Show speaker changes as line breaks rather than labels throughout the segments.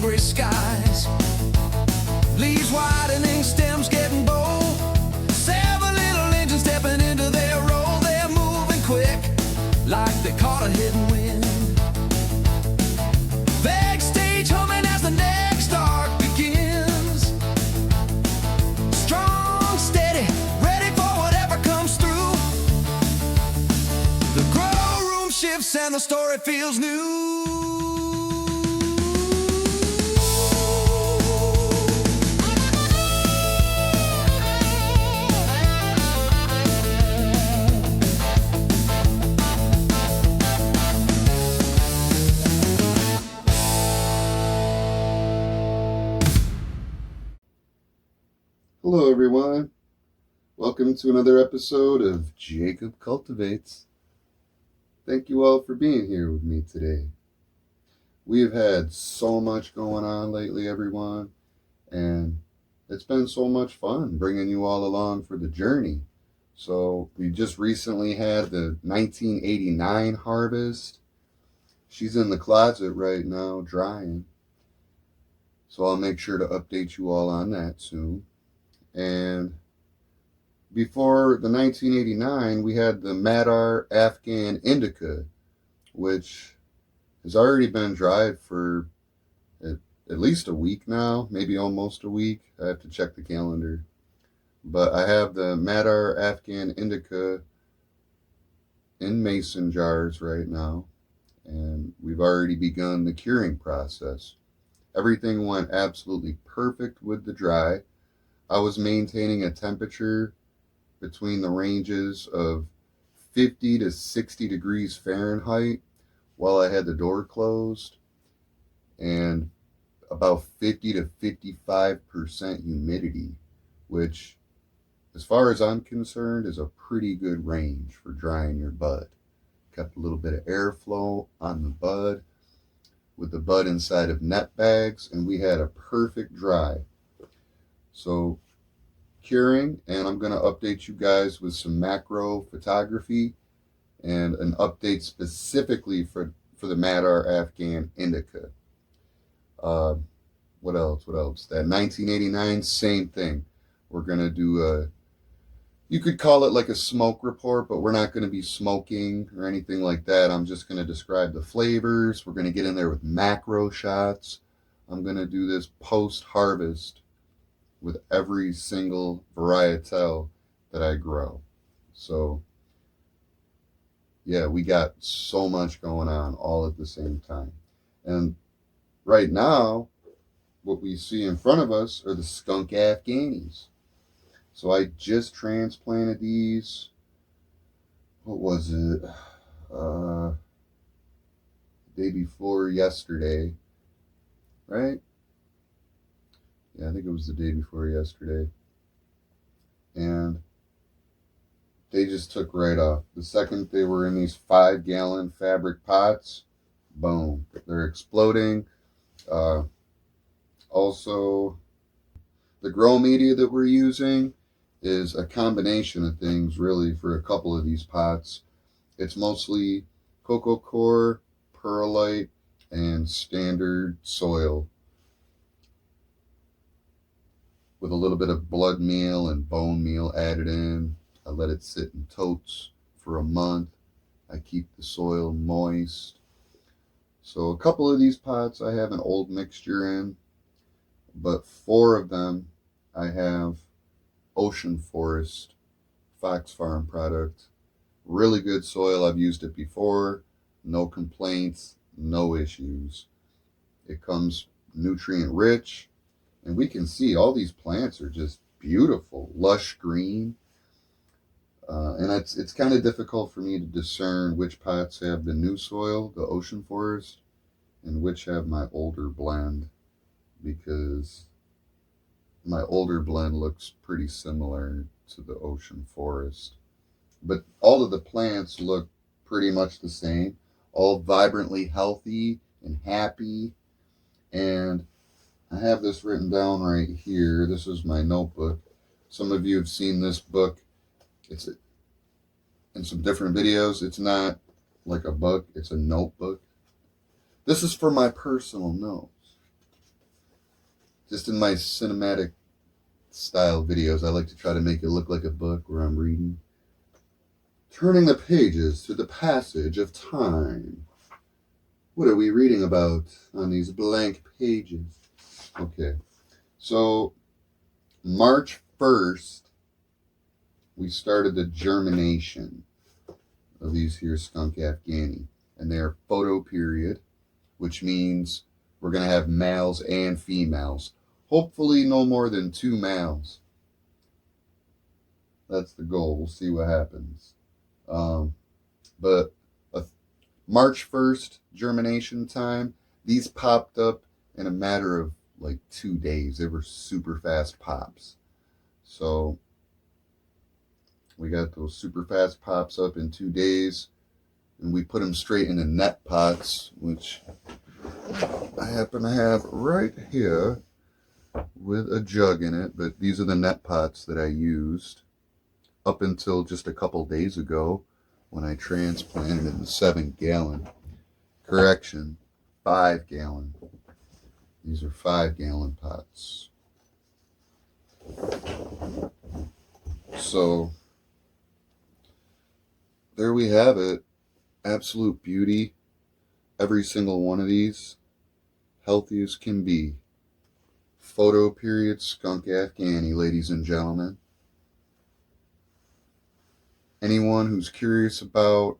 gray skies. Leaves widening, stems getting bold. Seven little engines stepping into their role. They're moving quick, like they caught a hidden wind. Vegetation humming as the next arc begins. Strong, steady, ready for whatever comes through. The grow room shifts and the story feels new.
Hello everyone, welcome to another episode of Jacob Cultivates. Thank you all for being here with me today. We have had so much going on lately, everyone, and it's been so much fun bringing you all along for the journey. So we just recently had the 1989 harvest. She's in the closet right now drying, so I'll make sure to update you all on that soon. And before the 1989, we had the Madar Afghan indica, which has already been dried for at least a week now, maybe almost a week. I have to check the calendar. But I have the Madar Afghan indica in mason jars right now, and we've already begun the curing process. Everything went absolutely perfect with the dry. I was maintaining a temperature between the ranges of 50 to 60 degrees Fahrenheit while I had the door closed, and about 50 to 55% humidity, which, as far as I'm concerned, is a pretty good range for drying your bud. Kept a little bit of airflow on the bud with the bud inside of net bags, and we had a perfect dry. So curing, and I'm going to update you guys with some macro photography and an update specifically for the Madar Afghan indica. What else? That 1989, same thing. We're going to do you could call it like a smoke report, but we're not going to be smoking or anything like that. I'm just going to describe the flavors. We're going to get in there with macro shots. I'm going to do this post-harvest with every single varietal that I grow. So yeah, we got so much going on all at the same time. And right now, what we see in front of us are the Skunk Afghanis. So I just transplanted these, what was it, day before yesterday, right? Yeah, I think it was the day before yesterday. And they just took right off. The second they were in these 5-gallon fabric pots, boom, they're exploding. Also, the grow media that we're using is a combination of things, really, for a couple of these pots. It's mostly cocoa coir, perlite, and standard soil, with a little bit of blood meal and bone meal added in. I let it sit in totes for a month. I keep the soil moist. So a couple of these pots I have an old mixture in, but 4 of them I have Ocean Forest Fox Farm product. Really good soil. I've used it before. No complaints, no issues. It comes nutrient rich. And we can see all these plants are just beautiful, lush green. And it's kind of difficult for me to discern which pots have the new soil, the Ocean Forest, and which have my older blend, because my older blend looks pretty similar to the Ocean Forest. But all of the plants look pretty much the same, all vibrantly healthy and happy. And I have this written down right here. This is my notebook. Some of you have seen this book. It's in some different videos. It's not like a book, it's a notebook. This is for my personal notes. Just in my cinematic style videos, I like to try to make it look like a book where I'm reading. Turning the pages through the passage of time. What are we reading about on these blank pages? Okay, so March 1st, we started the germination of these here Skunk Afghani. And they're photo period, which means we're going to have males and females. Hopefully no more than 2 males. That's the goal. We'll see what happens. But March 1st germination time, these popped up in a matter of like 2 days. They were super fast pops. So we got those super fast pops up in 2 days, and we put them straight into net pots, which I happen to have right here with a jug in it. But these are the net pots that I used up until just a couple days ago when I transplanted in the 7-gallon. Correction, 5-gallon. These are 5-gallon pots. So there we have it. Absolute beauty. Every single one of these, healthy as can be. Photo period Skunk Afghani, ladies and gentlemen. Anyone who's curious about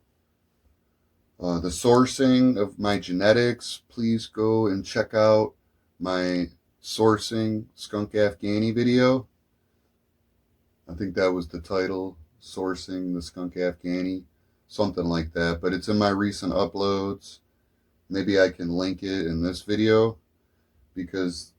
the sourcing of my genetics, please go and check out my sourcing Skunk Afghani video. I think that was the title, Sourcing the Skunk Afghani, something like that. But it's in my recent uploads. Maybe I can link it in this video, because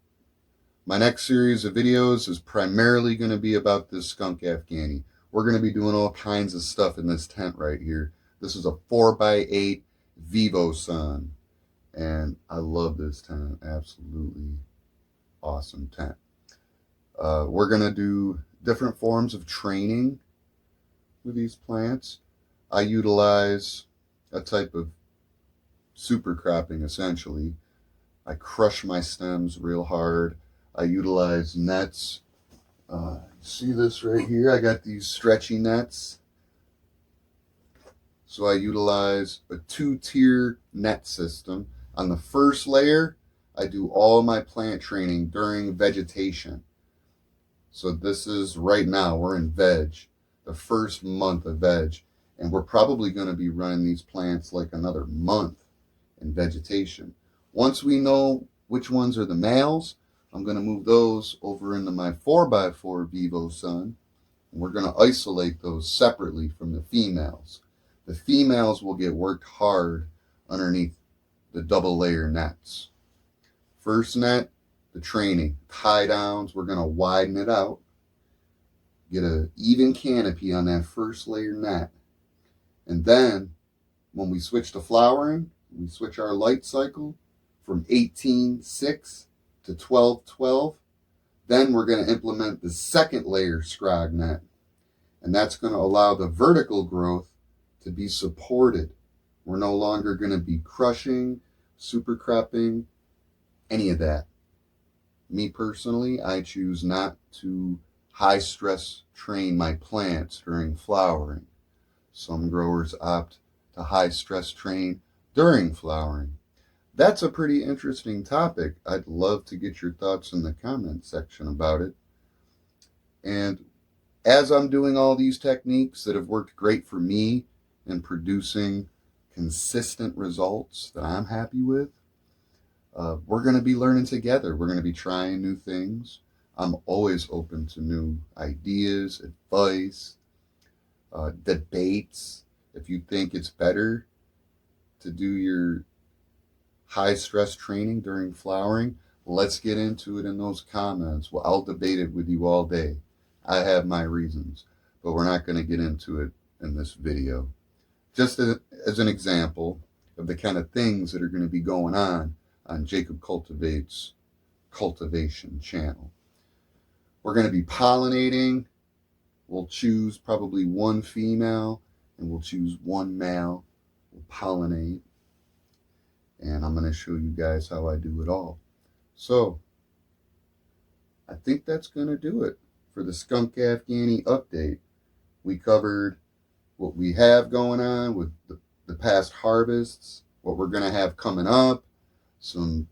my next series of videos is primarily going to be about this Skunk Afghani. We're going to be doing all kinds of stuff in this tent right here. This is a 4x8 Vivo Sun, and I love this tent. Absolutely awesome tent. We're going to do different forms of training with these plants. I utilize a type of super cropping, essentially. I crush my stems real hard. I utilize nets. See this right here? I got these stretchy nets. So I utilize a 2-tier net system. On the first layer, I do all my plant training during vegetation. So this is right now, we're in veg, the first month of veg. And we're probably going to be running these plants like another month in vegetation. Once we know which ones are the males, I'm going to move those over into my 4x4 Vivo Sun. And we're going to isolate those separately from the females. The females will get worked hard underneath the double layer nets. First net, the training. Tie downs, we're going to widen it out. Get an even canopy on that first layer net. And then when we switch to flowering, we switch our light cycle from 18:6 to 12:12. Then we're going to implement the second layer scrog net. And that's going to allow the vertical growth to be supported. We're no longer going to be crushing, super cropping, any of that. Me personally, I choose not to high stress train my plants during flowering. Some growers opt to high stress train during flowering. That's a pretty interesting topic. I'd love to get your thoughts in the comment section about it. And as I'm doing all these techniques that have worked great for me in producing consistent results that I'm happy with, we're going to be learning together. We're going to be trying new things. I'm always open to new ideas, advice, debates. If you think it's better to do your high stress training during flowering, let's get into it in those comments. Well, I'll debate it with you all day. I have my reasons, but we're not going to get into it in this video. Just as an example of the kind of things that are going to be going on Jacob Cultivate's cultivation channel. We're going to be pollinating. We'll choose probably one female and we'll choose one male. We'll pollinate. And I'm going to show you guys how I do it all. So I think that's going to do it for the Skunk Afghani update. We covered what we have going on with the past harvests, what we're going to have coming up, some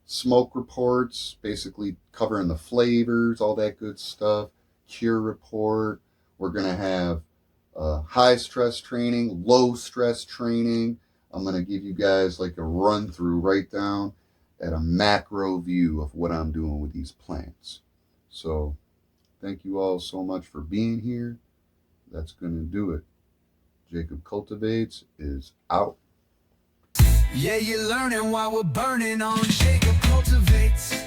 smoke reports, basically covering the flavors, all that good stuff, cure report. We're going to have high stress training, low stress training. I'm going to give you guys like a run through right down at a macro view of what I'm doing with these plants. So thank you all so much for being here. That's going to do it. Jacob Cultivates is out.
Yeah, you're learning while we're burning on Jacob Cultivates.